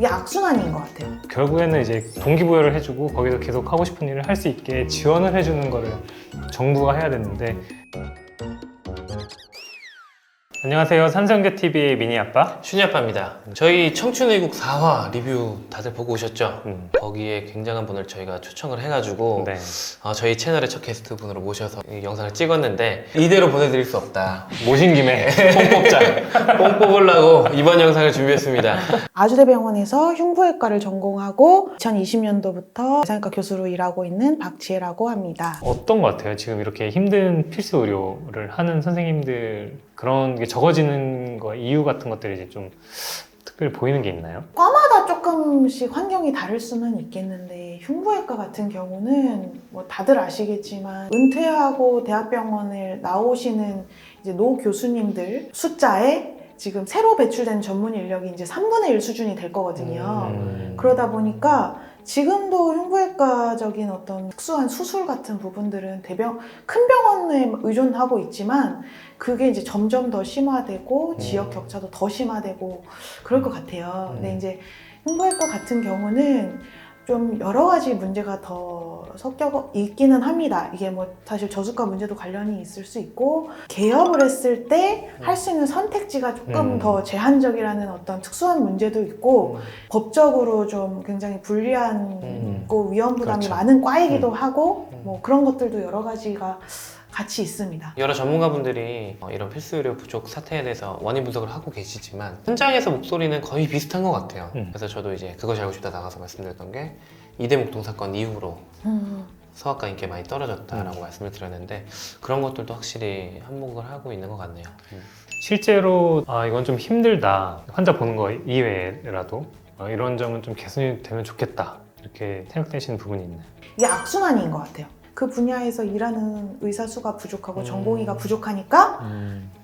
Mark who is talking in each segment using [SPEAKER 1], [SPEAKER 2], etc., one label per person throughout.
[SPEAKER 1] 이게 악순환인 것 같아요.
[SPEAKER 2] 결국에는 이제 동기부여를 해주고 거기서 계속 하고 싶은 일을 할 수 있게 지원을 해주는 거를 정부가 해야 되는데. 안녕하세요. 산성교TV의 미니 아빠
[SPEAKER 3] 슈니 아빠입니다. 저희 청춘의국 4화 리뷰 다들 보고 오셨죠? 거기에 굉장한 분을 저희가 초청을 해가지고
[SPEAKER 2] 네.
[SPEAKER 3] 저희 채널의 첫 게스트 분으로 모셔서 이 영상을 찍었는데 이대로 보내드릴 수 없다.
[SPEAKER 2] 모신 김에
[SPEAKER 3] 뽕 뽑자. 뽕 뽑으려고 이번 영상을 준비했습니다.
[SPEAKER 1] 아주대병원에서 흉부외과를 전공하고 2020년도부터 외상외과 교수로 일하고 있는 박지혜라고 합니다.
[SPEAKER 2] 어떤 것 같아요? 지금 이렇게 힘든 필수 의료를 하는 선생님들 그런 게 적어지는 거 이유 같은 것들이 이제 좀 특별히 보이는 게 있나요?
[SPEAKER 1] 과마다 조금씩 환경이 다를 수는 있겠는데 흉부외과 같은 경우는 뭐 다들 아시겠지만 은퇴하고 대학병원을 나오시는 이제 노 교수님들 숫자에 지금 새로 배출된 전문 인력이 이제 3분의 1 수준이 될 거거든요. 그러다 보니까 지금도 흉부외과적인 어떤 특수한 수술 같은 부분들은 큰 병원에 의존하고 있지만 그게 이제 점점 더 심화되고 지역 격차도 더 심화되고 그럴 것 같아요. 근데 이제 흉부외과 같은 경우는 좀 여러 가지 문제가 더 섞여 있기는 합니다. 이게 뭐 사실 저수가 문제도 관련이 있을 수 있고 개업을 했을 때 할 수 있는 선택지가 조금 더 제한적이라는 어떤 특수한 문제도 있고 법적으로 좀 굉장히 불리한 위험 부담이
[SPEAKER 2] 그렇죠.
[SPEAKER 1] 많은 과이기도 하고 뭐 그런 것들도 여러 가지가 같이 있습니다.
[SPEAKER 3] 여러 전문가분들이 이런 필수 의료 부족 사태에 대해서 원인 분석을 하고 계시지만 현장에서 목소리는 거의 비슷한 것 같아요. 그래서 저도 이제 그것이 알고 싶다 나가서 말씀드렸던 게 이대목동 사건 이후로 소아과 인기가 많이 떨어졌다라고 말씀을 드렸는데 그런 것들도 확실히 한몫을 하고 있는 것 같네요.
[SPEAKER 2] 실제로 이건 좀 힘들다 환자 보는 거 이외에라도 이런 점은 좀 개선이 되면 좋겠다 이렇게 생각되시는 부분이 있나요?
[SPEAKER 1] 이게 악순환인 것 같아요. 그 분야에서 일하는 의사 수가 부족하고 전공의가 부족하니까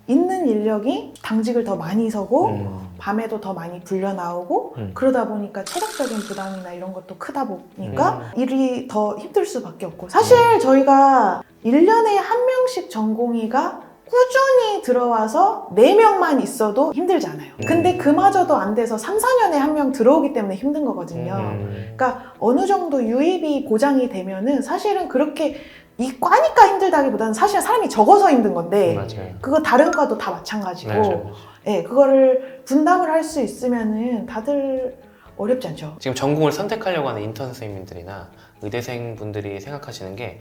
[SPEAKER 1] 있는 인력이 당직을 더 많이 서고 밤에도 더 많이 불려 나오고 그러다 보니까 체력적인 부담이나 이런 것도 크다 보니까 일이 더 힘들 수밖에 없고 사실 저희가 1년에 한 명씩 전공의가 꾸준히 들어와서 4명만 있어도 힘들잖아요. 근데 그마저도 안 돼서 3, 4년에 한 명 들어오기 때문에 힘든 거거든요. 그러니까 어느 정도 유입이 보장이 되면은 사실은 그렇게 이 과니까 힘들다기보다는 사실 사람이 적어서 힘든 건데
[SPEAKER 2] 맞아요.
[SPEAKER 1] 그거 다른 과도 다 마찬가지고
[SPEAKER 2] 맞아요.
[SPEAKER 1] 네, 그거를 분담을 할 수 있으면은 다들 어렵지 않죠.
[SPEAKER 3] 지금 전공을 선택하려고 하는 인턴 선생님들이나 의대생 분들이 생각하시는 게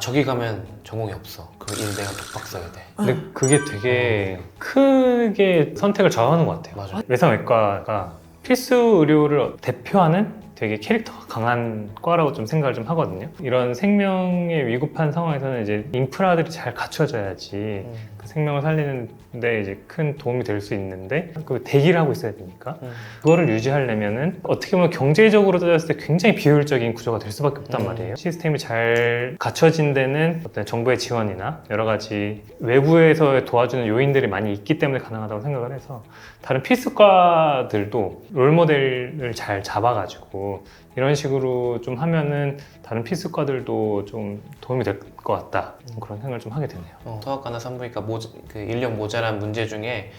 [SPEAKER 3] 저기 가면 전공이 없어. 그 일 내가 독박 써야 돼.
[SPEAKER 2] 근데 그게 되게 크게 선택을 좌우하는 것 같아요.
[SPEAKER 3] 맞아요.
[SPEAKER 2] 외상외과가 필수 의료를 대표하는 되게 캐릭터가 강한 과라고 좀 생각을 좀 하거든요. 이런 생명에 위급한 상황에서는 이제 인프라들이 잘 갖춰져야지 그 생명을 살리는데 이제 큰 도움이 될 수 있는데 그 대기를 하고 있어야 되니까 그거를 유지하려면은 어떻게 보면 경제적으로 따졌을 때 굉장히 비효율적인 구조가 될 수밖에 없단 말이에요. 시스템이 잘 갖춰진 데는 어떤 정부의 지원이나 여러 가지 외부에서 도와주는 요인들이 많이 있기 때문에 가능하다고 생각을 해서 다른 필수과들도 롤모델을 잘 잡아가지고 이런 식으로 좀 하면은 다른 필수과들도 좀 도움이 될 것 같다 그런 생각을 좀 하게 되네요.
[SPEAKER 3] 소아과나 산부인과 그 인력 모자란 문제 중에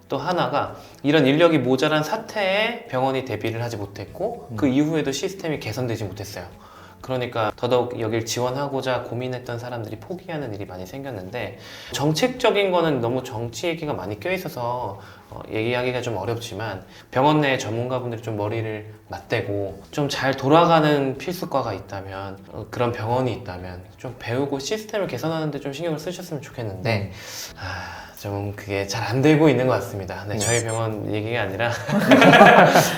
[SPEAKER 3] 또 하나가 이런 인력이 모자란 사태에 병원이 대비를 하지 못했고 그 이후에도 시스템이 개선되지 못했어요. 그러니까 더더욱 여길 지원하고자 고민했던 사람들이 포기하는 일이 많이 생겼는데 정책적인 거는 너무 정치 얘기가 많이 껴있어서 얘기하기가 좀 어렵지만 병원 내 전문가분들이 좀 머리를 맞대고 좀 잘 돌아가는 필수과가 있다면 그런 병원이 있다면 좀 배우고 시스템을 개선하는 데 좀 신경을 쓰셨으면 좋겠는데 좀 그게 잘 안 되고 있는 것 같습니다. 네, 저희 병원 얘기가 아니라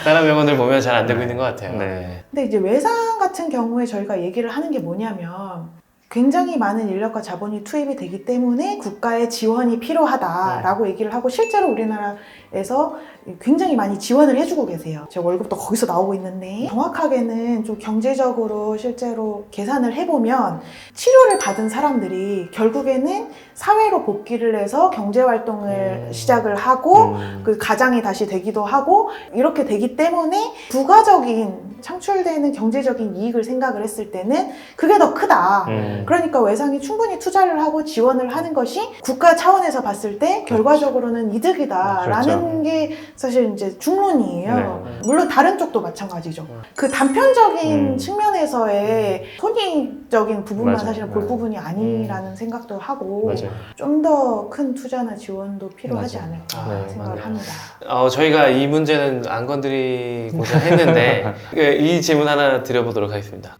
[SPEAKER 3] 다른 병원들 보면 잘 안 되고 있는 것 같아요.
[SPEAKER 2] 네.
[SPEAKER 1] 근데 이제 외상 같은 경우에 저희가 얘기를 하는 게 뭐냐면 굉장히 많은 인력과 자본이 투입이 되기 때문에 국가의 지원이 필요하다라고 얘기를 하고 실제로 우리나라에서 굉장히 많이 지원을 해주고 계세요. 제 월급도 거기서 나오고 있는데 정확하게는 좀 경제적으로 실제로 계산을 해보면 치료를 받은 사람들이 결국에는 사회로 복귀를 해서 경제활동을 시작을 하고 그 가장이 다시 되기도 하고 이렇게 되기 때문에 부가적인 창출되는 경제적인 이익을 생각을 했을 때는 그게 더 크다. 그러니까 외상이 충분히 투자를 하고 지원을 하는 것이 국가 차원에서 봤을 때 결과적으로는 이득이다라는
[SPEAKER 2] 그렇죠.
[SPEAKER 1] 게 사실 이제 중론이에요.
[SPEAKER 2] 네.
[SPEAKER 1] 물론 다른 쪽도 마찬가지죠. 그 단편적인
[SPEAKER 2] 음.
[SPEAKER 1] 측면에서의 손익적인 부분만
[SPEAKER 2] 맞아요.
[SPEAKER 1] 사실은 볼
[SPEAKER 2] 맞아요.
[SPEAKER 1] 부분이 아니라는 생각도 하고
[SPEAKER 2] 맞아요.
[SPEAKER 1] 좀 더 큰 투자나 지원도 필요하지
[SPEAKER 2] 맞아요.
[SPEAKER 1] 않을까
[SPEAKER 3] 네,
[SPEAKER 1] 생각을
[SPEAKER 3] 맞아요.
[SPEAKER 1] 합니다.
[SPEAKER 3] 저희가 이 문제는 안 건드리고자 했는데 이 질문 하나 드려보도록 하겠습니다.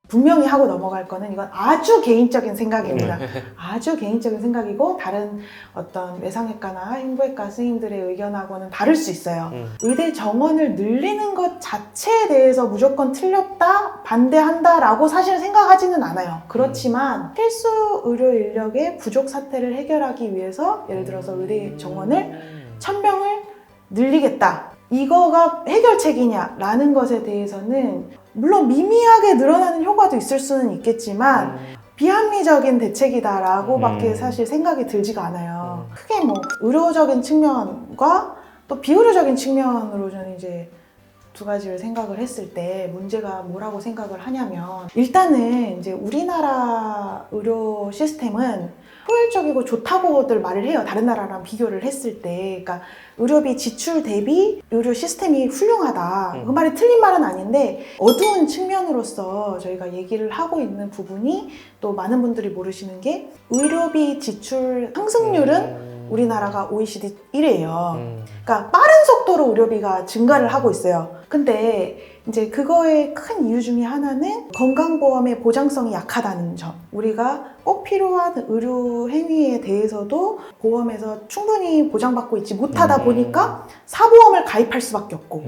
[SPEAKER 1] 분명히 하고 넘어갈 거는 이건 아주 개인적인 생각입니다. 아주 개인적인 생각이고 다른 어떤 외상외과나 흉부외과 선생님들의 의견하고는 다를 수 있어요. 의대 정원을 늘리는 것 자체에 대해서 무조건 틀렸다, 반대한다라고 사실 생각하지는 않아요. 그렇지만 필수 의료 인력의 부족 사태를 해결하기 위해서 예를 들어서 의대 정원을 1000명을 늘리겠다. 이거가 해결책이냐라는 것에 대해서는 물론 미미하게 늘어나는 효과도 있을 수는 있겠지만 비합리적인 대책이다라고밖에 사실 생각이 들지가 않아요. 크게 뭐 의료적인 측면과 또 비의료적인 측면으로 저는 이제 두 가지를 생각을 했을 때 문제가 뭐라고 생각을 하냐면 일단은 이제 우리나라 의료 시스템은 효율적이고 좋다고들 말을 해요. 다른 나라랑 비교를 했을 때. 그러니까 의료비 지출 대비 의료 시스템이 훌륭하다. 그 말이 틀린 말은 아닌데 어두운 측면으로서 저희가 얘기를 하고 있는 부분이 또 많은 분들이 모르시는 게 의료비 지출 상승률은 우리나라가 OECD 1위예요. 그러니까 빠른 속도로 의료비가 증가를 하고 있어요. 근데 이제 그거의 큰 이유 중에 하나는 건강보험의 보장성이 약하다는 점. 우리가 꼭 필요한 의료 행위에 대해서도 보험에서 충분히 보장받고 있지 못하다 보니까 사보험을 가입할 수밖에 없고.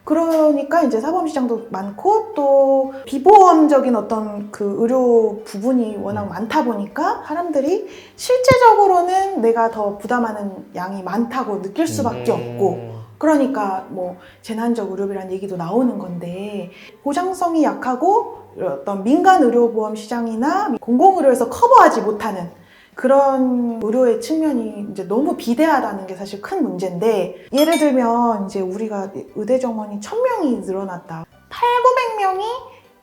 [SPEAKER 1] 그러니까 이제 사보험 시장도 많고 또 비보험적인 어떤 그 의료 부분이 워낙 많다 보니까 사람들이 실제적으로는 내가 더 부담하는 양이 많다고 느낄 수밖에 없고 그러니까 뭐 재난적 의료비라는 얘기도 나오는 건데 보장성이 약하고 어떤 민간 의료보험 시장이나 공공의료에서 커버하지 못하는 그런 의료의 측면이 이제 너무 비대하다는 게 사실 큰 문제인데 예를 들면 이제 우리가 의대 정원이 1000명이 늘어났다. 800~900명이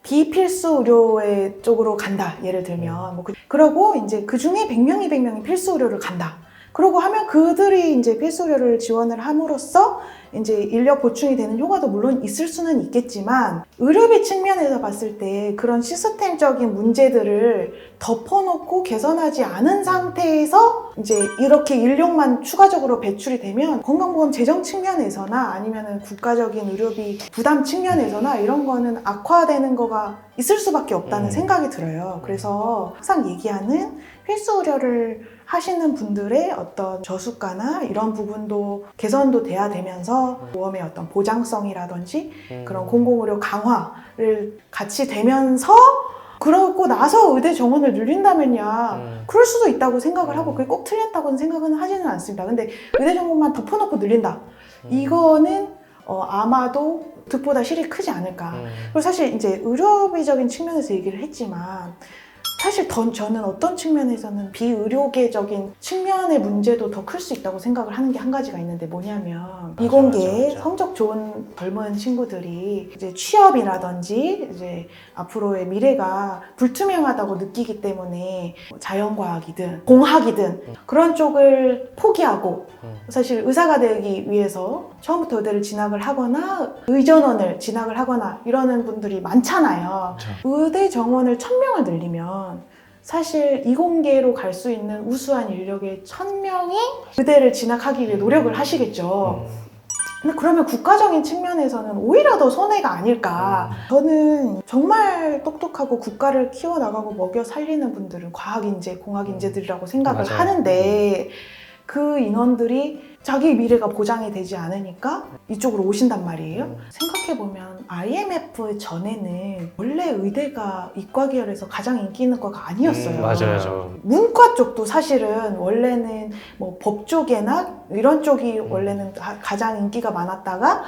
[SPEAKER 1] 비필수 의료의 쪽으로 간다. 예를 들면 그러고 이제 그 중에 100명, 200명이 필수 의료를 간다. 그러고 하면 그들이 이제 필수 의료를 지원을 함으로써 이제 인력 보충이 되는 효과도 물론 있을 수는 있겠지만 의료비 측면에서 봤을 때 그런 시스템적인 문제들을 덮어놓고 개선하지 않은 상태에서 이제 이렇게 인력만 추가적으로 배출이 되면 건강보험 재정 측면에서나 아니면은 국가적인 의료비 부담 측면에서나 이런 거는 악화되는 거가 있을 수밖에 없다는 생각이 들어요. 그래서 항상 얘기하는 필수 의료를 하시는 분들의 어떤 저수가나 이런 부분도 개선도 돼야 되면서 보험의 어떤 보장성이라든지 그런 공공의료 강화를 같이 되면서 그러고 나서 의대 정원을 늘린다면야 그럴 수도 있다고 생각을 하고 그게 꼭 틀렸다고는 생각은 하지는 않습니다. 근데 의대 정원만 덮어놓고 늘린다. 이거는 아마도 득보다 실이 크지 않을까. 그리고 사실 이제 의료비적인 측면에서 얘기를 했지만 사실 저는 어떤 측면에서는 비의료계적인 측면의 문제도 더 클 수 있다고 생각을 하는 게 한 가지가 있는데 뭐냐면 이공계 성적 좋은 젊은 친구들이 이제 취업이라든지 이제 앞으로의 미래가 불투명하다고 느끼기 때문에 자연과학이든 공학이든 그런 쪽을 포기하고 사실 의사가 되기 위해서 처음부터 의대를 진학을 하거나 의전원을 진학을 하거나 이러는 분들이 많잖아요. 의대 정원을 1000명을 늘리면 사실 이공계로 갈 수 있는 우수한 인력의 1000명이 의대를 진학하기 위해 노력을 하시겠죠. 근데 그러면 국가적인 측면에서는 오히려 더 손해가 아닐까. 저는 정말 똑똑하고 국가를 키워나가고 먹여 살리는 분들은 과학인재, 공학인재들이라고 생각을
[SPEAKER 2] 맞아요.
[SPEAKER 1] 하는데 그 인원들이 자기 미래가 보장이 되지 않으니까 이쪽으로 오신단 말이에요. 생각해보면 IMF 전에는 원래 의대가 이과 계열에서 가장 인기 있는 과가 아니었어요.
[SPEAKER 2] 맞아요.
[SPEAKER 1] 문과 쪽도 사실은 원래는 뭐 법 쪽이나 이런 쪽이 원래는 가장 인기가 많았다가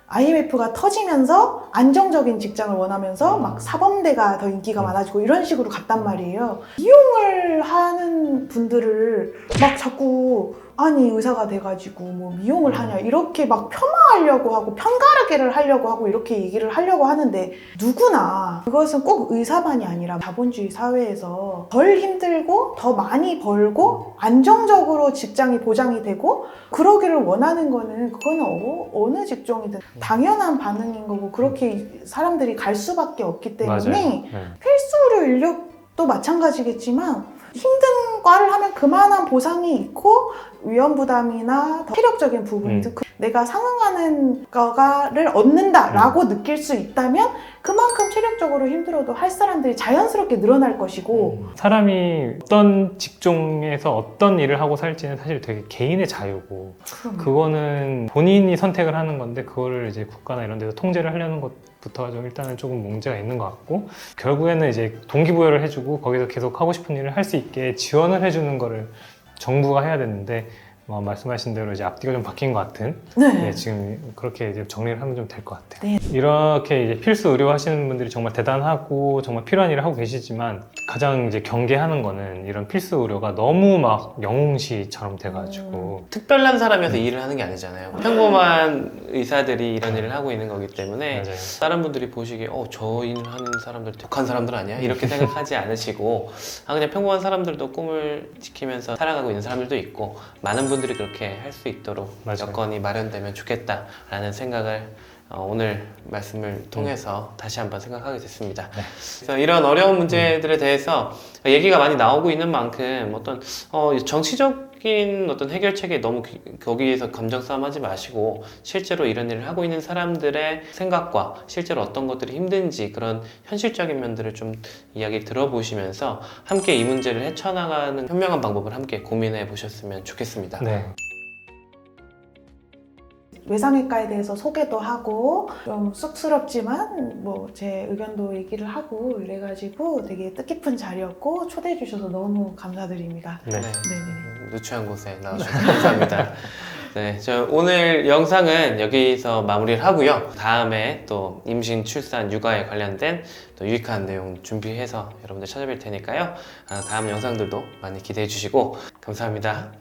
[SPEAKER 1] IMF가 터지면서 안정적인 직장을 원하면서 막 사범대가 더 인기가 많아지고 이런 식으로 갔단 말이에요. 이용을 하는 분들을 막 자꾸 아니 의사가 돼가지고 뭐 미용을 하냐 이렇게 막 폄하하려고 하고 편가르기를 하려고 하고 이렇게 얘기를 하려고 하는데 누구나 그것은 꼭 의사만이 아니라 자본주의 사회에서 덜 힘들고 더 많이 벌고 안정적으로 직장이 보장이 되고 그러기를 원하는 거는 그거는 어느 직종이든 당연한 반응인 거고 그렇게 사람들이 갈 수밖에 없기 때문에
[SPEAKER 2] 맞아요. 네.
[SPEAKER 1] 필수 의료 인력도 마찬가지겠지만 힘든 과를 하면 그만한 보상이 있고 위험 부담이나 더 체력적인 부분이든 내가 상응하는 거를 얻는다라고 느낄 수 있다면 그만큼 체력적으로 힘들어도 할 사람들이 자연스럽게 늘어날 것이고
[SPEAKER 2] 사람이 어떤 직종에서 어떤 일을 하고 살지는 사실 되게 개인의 자유고 그거는 본인이 선택을 하는 건데 그거를 이제 국가나 이런 데서 통제를 하려는 것부터가 좀 일단은 조금 문제가 있는 것 같고 결국에는 이제 동기부여를 해주고 거기서 계속 하고 싶은 일을 할 수 있게 지원을 해주는 거를 정부가 해야 되는데 말씀하신 대로 이제 앞뒤가 좀 바뀐 것 같은 네, 지금 그렇게 이제 정리를 하면 좀 될 것 같아요.
[SPEAKER 1] 네.
[SPEAKER 2] 이렇게 이제 필수 의료 하시는 분들이 정말 대단하고 정말 필요한 일을 하고 계시지만 가장 이제 경계하는 거는 이런 필수 의료가 너무 막 영웅시처럼 돼가지고
[SPEAKER 3] 특별한 사람이어서 일을 하는 게 아니잖아요. 평범한 의사들이 이런 일을 하고 있는 거기 때문에
[SPEAKER 2] 맞아요.
[SPEAKER 3] 다른 분들이 보시기에 저 일을 하는 사람들 독한 사람들 아니야? 이렇게 생각하지 않으시고 그냥 평범한 사람들도 꿈을 지키면서 살아가고 있는 사람들도 있고 많은 분들이 그렇게 할 수 있도록
[SPEAKER 2] 맞아요.
[SPEAKER 3] 여건이 마련되면 좋겠다라는 생각을 오늘 말씀을 통해서 다시 한번 생각하게 됐습니다.
[SPEAKER 2] 네.
[SPEAKER 3] 그래서 이런 어려운 문제들에 대해서 얘기가 많이 나오고 있는 만큼 어떤 정치적인 어떤 해결책에 너무 거기에서 감정 싸움하지 마시고 실제로 이런 일을 하고 있는 사람들의 생각과 실제로 어떤 것들이 힘든지 그런 현실적인 면들을 좀 이야기 들어보시면서 함께 이 문제를 헤쳐나가는 현명한 방법을 함께 고민해 보셨으면 좋겠습니다.
[SPEAKER 2] 네.
[SPEAKER 1] 외상외과에 대해서 소개도 하고 좀 쑥스럽지만 뭐 제 의견도 얘기를 하고 이래가지고 되게 뜻깊은 자리였고 초대해 주셔서 너무 감사드립니다.
[SPEAKER 2] 네.
[SPEAKER 1] 네네.
[SPEAKER 3] 누추한 곳에 나와주셔서 감사합니다. 네, 저 오늘 영상은 여기서 마무리를 하고요. 다음에 또 임신, 출산, 육아에 관련된 또 유익한 내용 준비해서 여러분들 찾아뵐 테니까요. 다음 영상들도 많이 기대해 주시고 감사합니다.